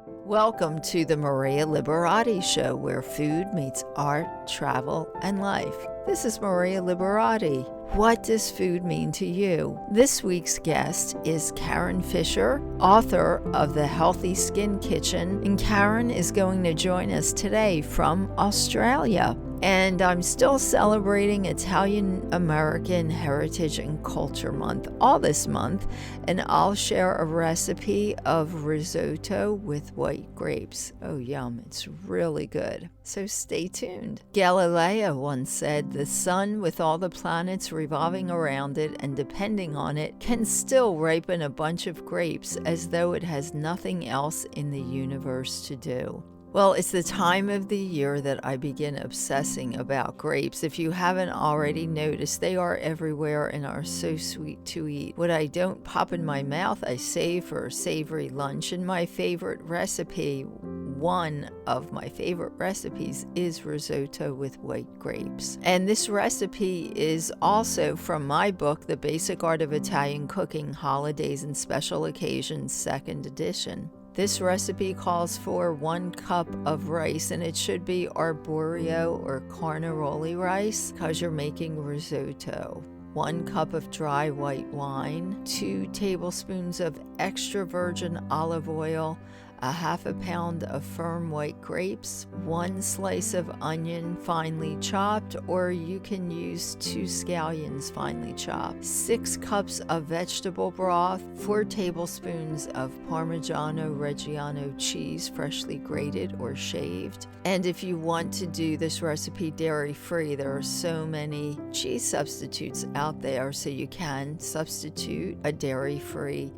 Welcome to the Maria Liberati Show, where food meets art, travel, and life. This is Maria Liberati. What does food mean to you? This week's guest is Karen Fisher, author of The Healthy Skin Kitchen, and Karen is going to join us today from Australia. And I'm still celebrating Italian American Heritage and Culture Month all this month, and I'll share a recipe of risotto with white grapes. Oh, yum, it's really good. So stay tuned. Galileo once said, "The sun, with all the planets revolving around it and depending on it, can still ripen a bunch of grapes as though it has nothing else in the universe to do." Well, it's the time of the year that I begin obsessing about grapes. If you haven't already noticed, they are everywhere and are so sweet to eat. What I don't pop in my mouth, I save for a savory lunch. And my favorite recipe, one of my favorite recipes, is risotto with white grapes. And this recipe is also from my book, The Basic Art of Italian Cooking, Holidays and Special Occasions, 2nd edition. This recipe calls for 1 cup of rice, and it should be arborio or carnaroli rice because you're making risotto. 1 cup of dry white wine, 2 tablespoons of extra virgin olive oil, a half a pound of firm white grapes, 1 slice of onion finely chopped, or you can use 2 scallions finely chopped, 6 cups of vegetable broth, 4 tablespoons of Parmigiano Reggiano cheese, freshly grated or shaved. And if you want to do this recipe dairy-free, there are so many cheese substitutes out there, so you can substitute a dairy-free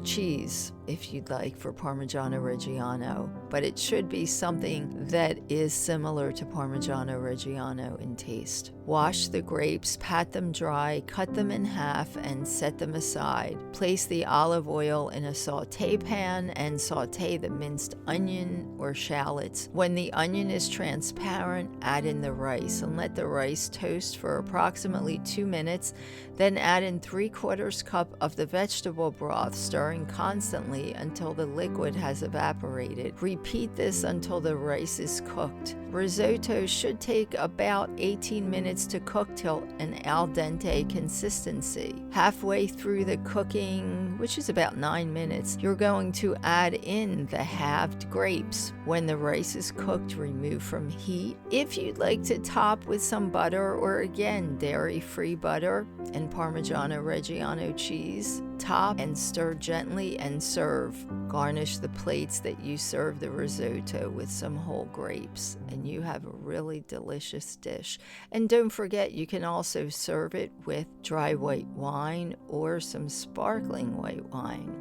cheese if you'd like for Parmigiano Reggiano, but it should be something that is similar to Parmigiano Reggiano in taste. Wash the grapes, pat them dry, cut them in half, and set them aside. Place the olive oil in a sauté pan and sauté the minced onion or shallots. When the onion is transparent, add in the rice and let the rice toast for approximately 2 minutes. Then add in 3/4 cup of the vegetable broth, stirring constantly until the liquid has evaporated. Repeat this until the rice is cooked. Risotto should take about 18 minutes to cook till an al dente consistency. Halfway through the cooking, which is about 9 minutes, you're going to add in the halved grapes. When the rice is cooked, remove from heat. If you'd like to top with some butter, or again, dairy-free butter and Parmigiano Reggiano cheese, top and stir gently and serve. Garnish the plates that you serve the risotto with some whole grapes, and you have a really delicious dish. And don't forget, you can also serve it with dry white wine or some sparkling white wine.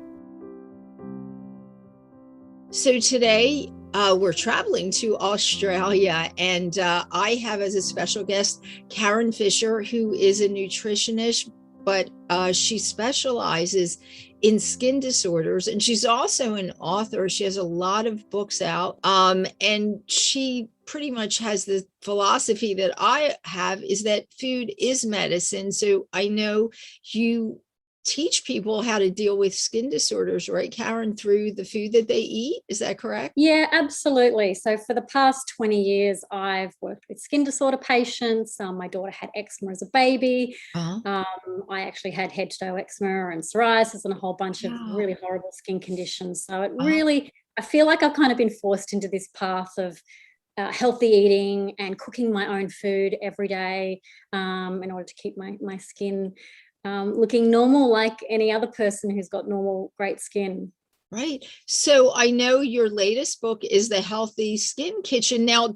So today we're traveling to Australia, and I have as a special guest Karen Fisher, who is a nutritionist, but she specializes in skin disorders, and she's also an author. She has a lot of books out, and she pretty much has the philosophy that I have, is that food is medicine. So I know you teach people how to deal with skin disorders, right, Karen, through the food that they eat. Is that correct? Yeah, absolutely. So for the past 20 years, I've worked with skin disorder patients. My daughter had eczema as a baby. Uh-huh. I actually had head to toe eczema and psoriasis and a whole bunch of Wow. really horrible skin conditions. So it Uh-huh. really, I feel like I've kind of been forced into this path of healthy eating and cooking my own food every day in order to keep my skin looking normal like any other person who's got normal, great skin. Right. So I know your latest book is The Healthy Skin Kitchen. Now,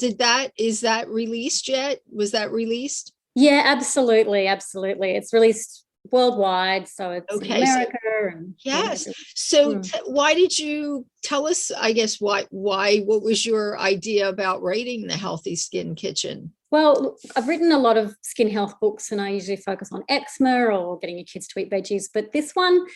is that released yet? Was that released? Yeah, absolutely. Absolutely. It's released worldwide. So it's in Okay. So America and yes. everywhere. So why did you tell us, I guess, what was your idea about writing The Healthy Skin Kitchen? Well, look, I've written a lot of skin health books, and I usually focus on eczema or getting your kids to eat veggies. But this one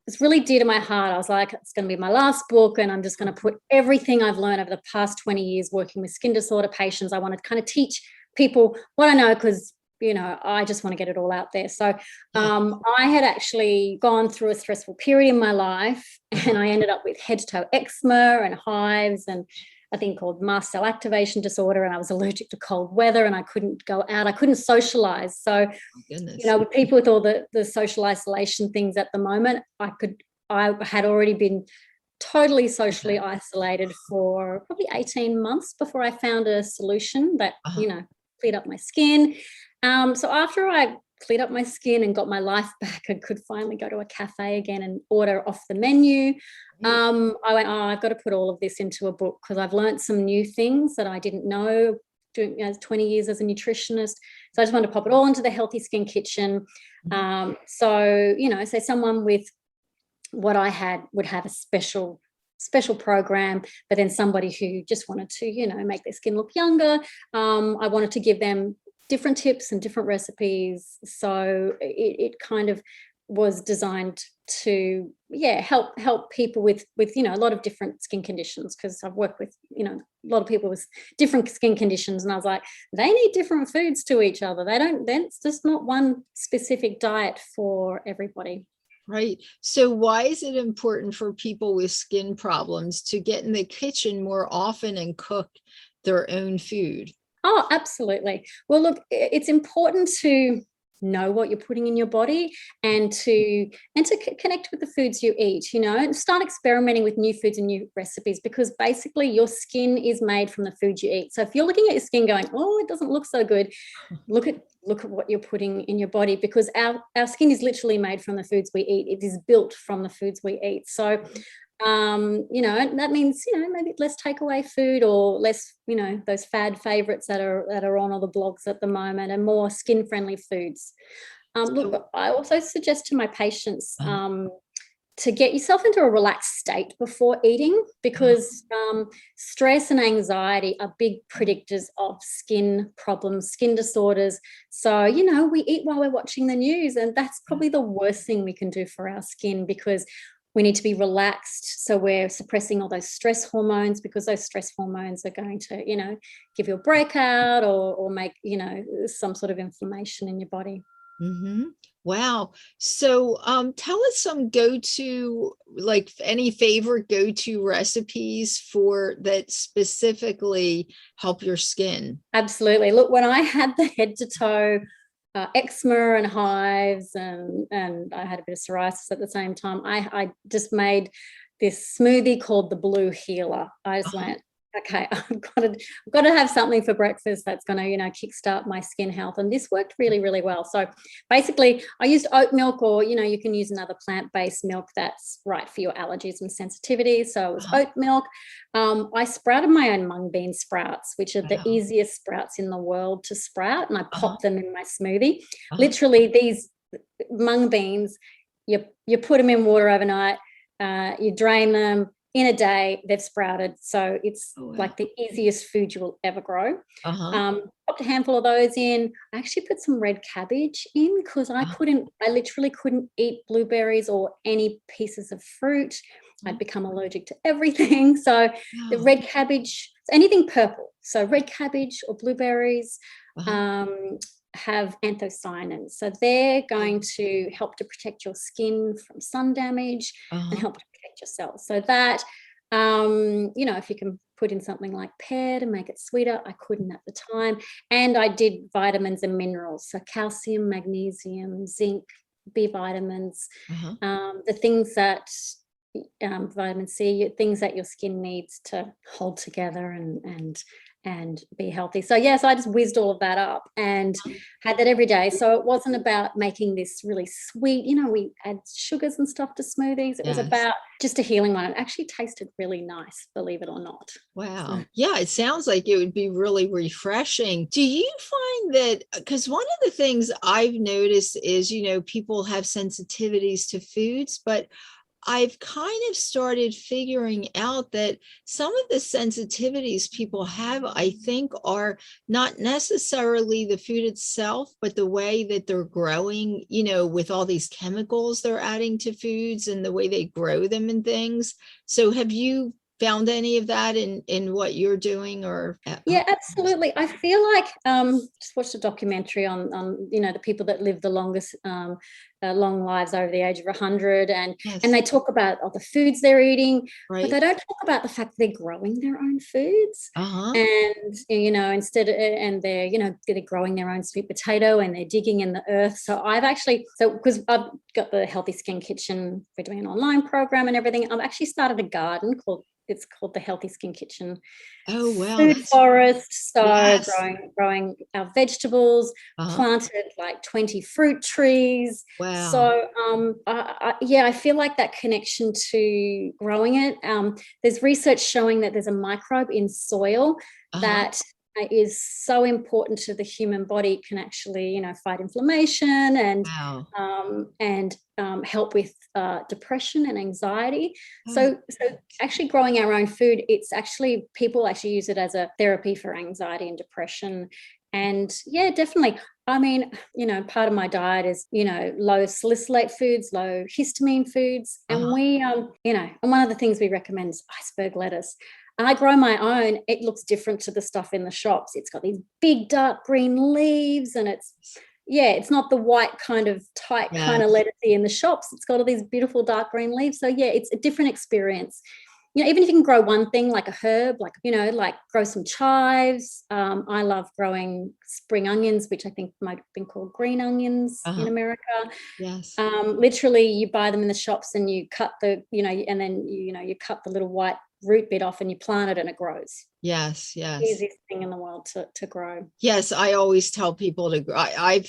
was really dear to my heart. I was like, it's going to be my last book, and I'm just going to put everything I've learned over the past 20 years working with skin disorder patients. I want to kind of teach people what I know, because I just want to get it all out there. So I had actually gone through a stressful period in my life, and I ended up with head to toe eczema and hives and a thing called mast cell activation disorder, and I was allergic to cold weather, and I couldn't go out. I couldn't socialize. So, with people with all the social isolation things at the moment, I had already been totally socially isolated for probably 18 months before I found a solution that, cleared up my skin. So after I cleared up my skin and got my life back, I could finally go to a cafe again and order off the menu. I went, I've got to put all of this into a book, because I've learned some new things that I didn't know doing 20 years as a nutritionist. So I just wanted to pop it all into the Healthy Skin Kitchen. So someone with what I had would have a special program, but then somebody who just wanted to, make their skin look younger. I wanted to give them different tips and different recipes. So it kind of was designed to help people with a lot of different skin conditions, because I've worked with a lot of people with different skin conditions, and I was like, they need different foods to each other. It's just not one specific diet for everybody. Right. So why is it important for people with skin problems to get in the kitchen more often and cook their own food? Oh, absolutely. Well, look, it's important to know what you're putting in your body and to connect with the foods you eat, and start experimenting with new foods and new recipes, because basically your skin is made from the food you eat. So if you're looking at your skin going, oh, it doesn't look so good, look at what you're putting in your body, because our skin is literally made from the foods we eat. It is built from the foods we eat. So that means, maybe less takeaway food, or less, those fad favorites that are on all the blogs at the moment, and more skin friendly foods. Look, I also suggest to my patients to get yourself into a relaxed state before eating, because stress and anxiety are big predictors of skin problems, skin disorders. So, we eat while we're watching the news, and that's probably the worst thing we can do for our skin, because we need to be relaxed. So we're suppressing all those stress hormones, because those stress hormones are going to, give you a breakout or make, some sort of inflammation in your body. Wow. So tell us some any favorite go-to recipes for that specifically help your skin. Absolutely. Look, when I had the head to toe eczema and hives, and I had a bit of psoriasis at the same time, I just made this smoothie called the Blue Healer. I just went, okay, I've got to have something for breakfast that's going to, kickstart my skin health. And this worked really, really well. So basically I used oat milk, or, you can use another plant-based milk that's right for your allergies and sensitivities. So it was oat milk. I sprouted my own mung bean sprouts, which are the easiest sprouts in the world to sprout. And I popped them in my smoothie. Literally, these mung beans, you put them in water overnight, you drain them. In a day, they've sprouted. So it's like the easiest food you will ever grow. Popped a handful of those in. I actually put some red cabbage in, because I literally couldn't eat blueberries or any pieces of fruit. I'd become allergic to everything. So the red cabbage, anything purple. So red cabbage or blueberries have anthocyanins. So they're going to help to protect your skin from sun damage and help to protect your cells. So that, if you can put in something like pear to make it sweeter, I couldn't at the time. And I did vitamins and minerals. So calcium, magnesium, zinc, B vitamins, the things that vitamin C, things that your skin needs to hold together and be healthy. So so I just whizzed all of that up and had that every day. So it wasn't about making this really sweet, we add sugars and stuff to smoothies. It was about just a healing one. It actually tasted really nice, believe it or not. Wow. So. Yeah, it sounds like it would be really refreshing. Do you find that, because one of the things I've noticed is, people have sensitivities to foods, but I've kind of started figuring out that some of the sensitivities people have, I think, are not necessarily the food itself, but the way that they're growing, with all these chemicals they're adding to foods and the way they grow them and things. So have you found any of that in what you're doing or? Yeah, absolutely. I feel like just watched a documentary on the people that live the longest long lives over the age of 100, and Yes. they talk about the foods they're eating, but Right. they don't talk about the fact that they're growing their own foods. Uh-huh. And instead and they're growing their own sweet potato, and they're digging in the earth. So because I've got the Healthy Skin Kitchen, we're doing an online program and everything. I've actually started a garden called the Healthy Skin Kitchen Oh, wow. food forest. So Yes. growing our vegetables, Uh-huh. planted like 20 fruit trees. Wow. So I feel like that connection to growing it. There's research showing that there's a microbe in soil that is so important to the human body. It can actually, fight inflammation and Wow. help with depression and anxiety. Oh. So actually growing our own food, people actually use it as a therapy for anxiety and depression. And yeah, definitely. I mean, part of my diet is, low salicylate foods, low histamine foods. And we, and one of the things we recommend is iceberg lettuce. And I grow my own. It looks different to the stuff in the shops. It's got these big dark green leaves, and it's not the white kind of tight kind of lettuce in the shops. It's got all these beautiful dark green leaves. So yeah, it's a different experience. Even if you can grow one thing like a herb, like grow some chives. I love growing spring onions, which I think might have been called green onions in America. Yes. Literally, you buy them in the shops and you cut and then you cut the little white root bit off and you plant it and it grows. Yes. Easiest thing in the world to grow. Yes, I always tell people to grow. I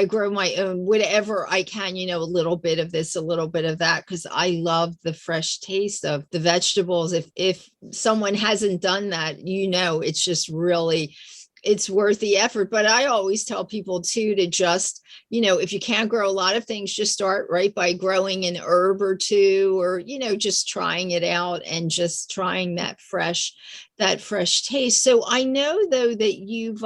grow my own, whatever I can, a little bit of this, a little bit of that, because I love the fresh taste of the vegetables. If someone hasn't done that, it's just really, it's worth the effort. But I always tell people too to just, if you can't grow a lot of things, just start right by growing an herb or two, or, just trying it out and just trying that fresh taste. So I know though that you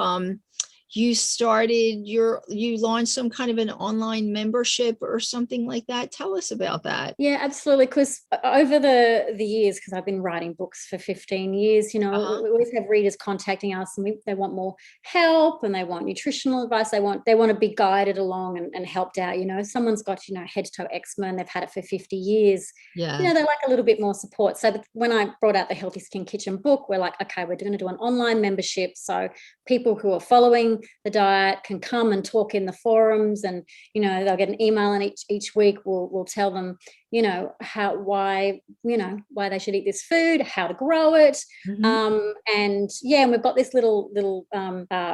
launched some kind of an online membership or something like that. Tell us about that. Yeah, absolutely. Because over the years, because I've been writing books for 15 years, we always have readers contacting us, and they want more help, and they want nutritional advice. They want to be guided along and helped out. If someone's got head to toe eczema and they've had it for 50 years, they like a little bit more support. So when I brought out the Healthy Skin Kitchen book, we're like, okay, we're going to do an online membership. So people who are following the diet can come and talk in the forums, and they'll get an email, and each week we'll tell them why they should eat this food, how to grow it. And we've got this little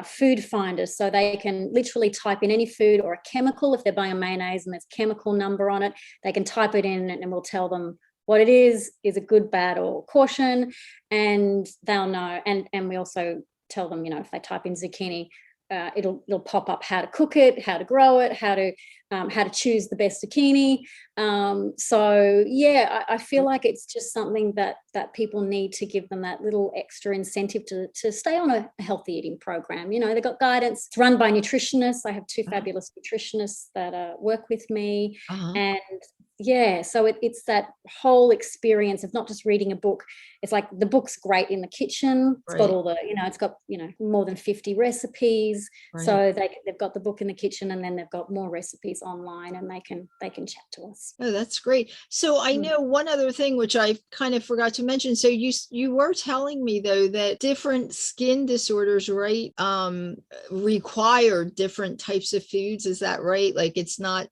food finder, so they can literally type in any food or a chemical. If they're buying a mayonnaise and there's a chemical number on it, they can type it in, and we'll tell them what it is a good, bad, or caution, and they'll know. And we also tell them, if they type in zucchini, it'll pop up how to cook it, how to grow it, how to choose the best zucchini. I feel like it's just something that people need to give them that little extra incentive to stay on a healthy eating program. They've got guidance. It's run by nutritionists. I have two fabulous nutritionists that work with me, and so it's that whole experience of not just reading a book. It's like the book's great in the kitchen. It's got all the, it's got, more than 50 recipes. So they've got the book in the kitchen, and then they've got more recipes online, and they can chat to us. Oh, that's great. So I know one other thing, which I kind of forgot to mention. So you were telling me though that different skin disorders, require different types of foods. Is that right? Like it's not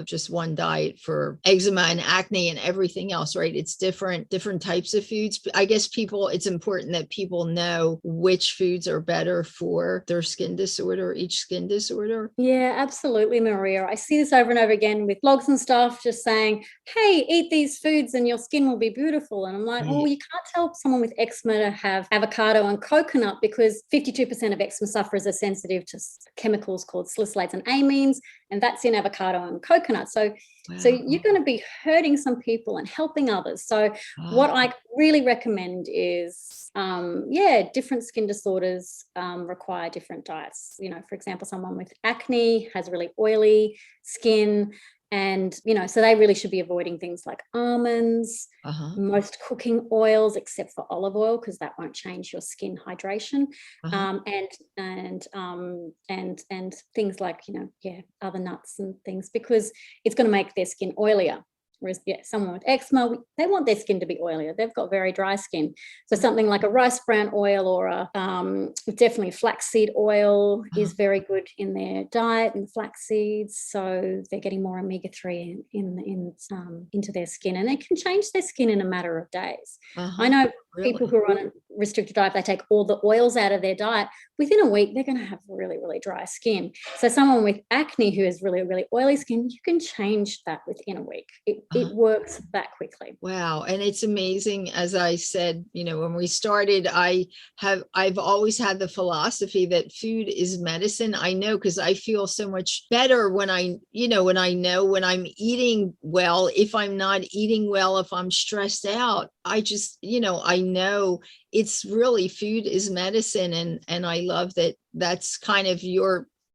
just one diet for eczema and acne and everything else, right? It's different types of foods. I guess it's important that people know which foods are better for their skin disorder, each skin disorder. Yeah, absolutely, Maria. I see this over and over again with blogs and stuff, just saying, hey, eat these foods and your skin will be beautiful. And I'm like, well, you can't tell someone with eczema to have avocado and coconut, because 52% of eczema sufferers are sensitive to chemicals called salicylates and amines, and that's in avocado and coconut. So you're going to be hurting some people and helping others. So what I really recommend is, different skin disorders require different diets. For example, someone with acne has really oily skin, And, so they really should be avoiding things like almonds, most cooking oils, except for olive oil, because that won't change your skin hydration. And things like, other nuts and things, because it's going to make their skin oilier. Whereas, someone with eczema, they want their skin to be oilier. They've got very dry skin. So something like a rice bran oil or definitely flaxseed oil is very good in their diet, and flax seeds. So they're getting more omega-3 into their skin, and it can change their skin in a matter of days. I know people who are on a restricted diet, they take all the oils out of their diet. Within a week, they're going to have really, really dry skin. So someone with acne who has really, really oily skin, you can change that within a week. It works that quickly. Wow. And it's amazing. As I said, when we started, I've always had the philosophy that food is medicine. I know, because I feel so much better when I know when I'm eating well. If I'm not eating well, if I'm stressed out, I just, I know it's really food is medicine. And I love that that's kind of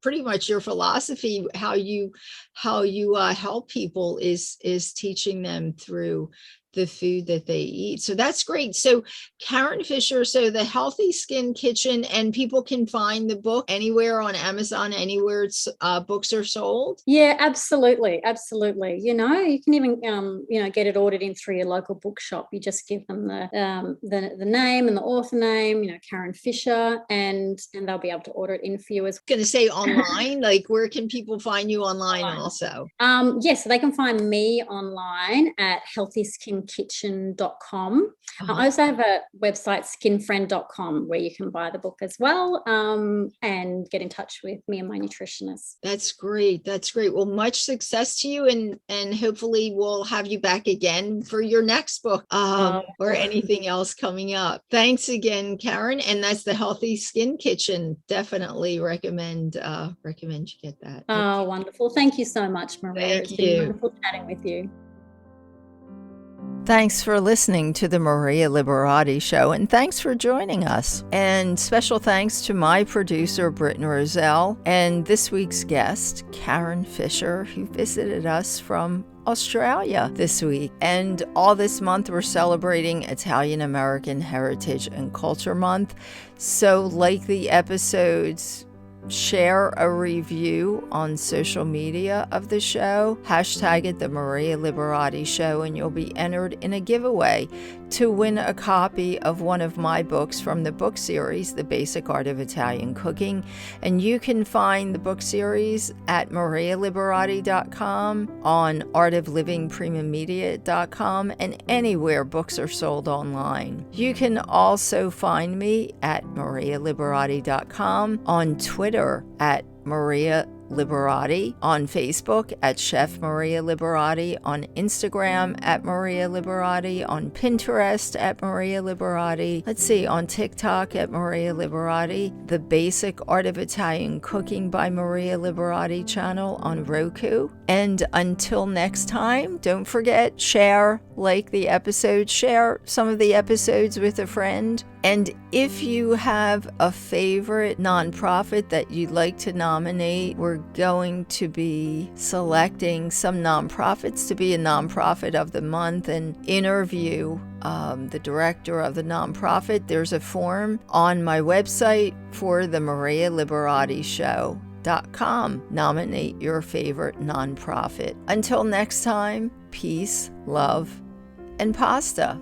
pretty much your philosophy. How you help people is teaching them through the food that they eat. So that's great. So Karen Fisher, so the Healthy Skin Kitchen, and people can find the book anywhere on Amazon, anywhere it's books are sold. Yeah, absolutely. Absolutely. You can even, get it ordered in through your local bookshop. You just give them the name and the author name, Karen Fisher, and they'll be able to order it in for you. Going to say online, like where can people find you online also? Yes, so they can find me online at healthyskin.com. I also have a website, skinfriend.com, where you can buy the book as well, and get in touch with me and my nutritionist. That's great. That's great. Well, much success to you, and hopefully we'll have you back again for your next book or anything else coming up. Thanks again, Karen. And that's the Healthy Skin Kitchen. Definitely recommend you get that. Oh, wonderful. Thank you so much, Maria. It's been wonderful chatting with you. Thanks for listening to the Maria Liberati Show, and thanks for joining us. And special thanks to my producer, Britton Roselle, and this week's guest, Karen Fisher, who visited us from Australia this week. And all this month, we're celebrating Italian American Heritage and Culture Month. So like the episodes, share a review on social media of the show, hashtag it the Maria Liberati Show, and you'll be entered in a giveaway to win a copy of one of my books from the book series, The Basic Art of Italian Cooking. And you can find the book series at marialiberati.com, on artoflivingpremiamedia.com, and anywhere books are sold online. You can also find me at marialiberati.com, on Twitter at Maria Liberati, on Facebook at Chef Maria Liberati, on Instagram at Maria Liberati, on Pinterest at Maria Liberati, on TikTok at Maria Liberati, The Basic Art of Italian Cooking by Maria Liberati channel on Roku. And until next time, don't forget, share, like the episode, share some of the episodes with a friend. And if you have a favorite nonprofit that you'd like to nominate, we're going to be selecting some nonprofits to be a nonprofit of the month and interview the director of the nonprofit. There's a form on my website for the Maria Liberati Show.com. Nominate your favorite nonprofit. Until next time, peace, love, and pasta.